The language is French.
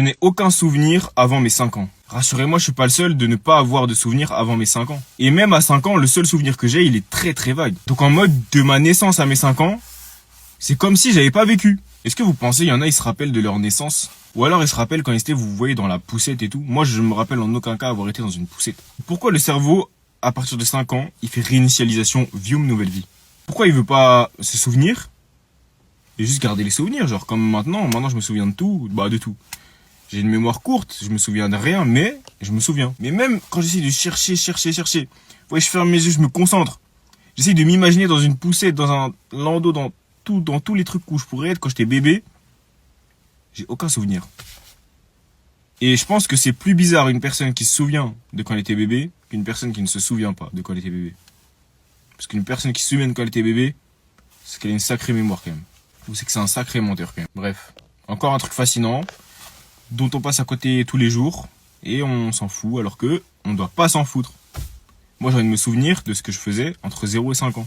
Je n'ai aucun souvenir avant mes 5 ans. Rassurez-moi, je suis pas le seul de ne pas avoir de souvenir avant mes 5 ans. Et même à 5 ans, le seul souvenir que j'ai, il est très très vague. Donc en mode, de ma naissance à mes 5 ans, c'est comme si j'avais pas vécu. Est-ce que vous pensez, il y en a, ils se rappellent de leur naissance? Ou alors ils se rappellent quand ils étaient, vous voyez, dans la poussette et tout. Moi, je me rappelle en aucun cas avoir été dans une poussette. Pourquoi le cerveau, à partir de 5 ans, il fait réinitialisation, Vium, nouvelle vie? Pourquoi il veut pas se souvenir et juste garder les souvenirs? Genre comme maintenant je me souviens de tout, de tout. J'ai une mémoire courte, je me souviens de rien, mais je me souviens. Mais même quand j'essaie de chercher, ouais, je ferme mes yeux, je me concentre. J'essaie de m'imaginer dans une poussette, dans un landau, dans tous les trucs où je pourrais être quand j'étais bébé. J'ai aucun souvenir. Et je pense que c'est plus bizarre une personne qui se souvient de quand elle était bébé qu'une personne qui ne se souvient pas de quand elle était bébé. Parce qu'une personne qui se souvient de quand elle était bébé, c'est qu'elle a une sacrée mémoire quand même. Ou c'est que c'est un sacré menteur quand même. Bref, encore un truc fascinant dont on passe à côté tous les jours et on s'en fout alors que on ne doit pas s'en foutre. Moi j'ai envie de me souvenir de ce que je faisais entre 0 et 5 ans.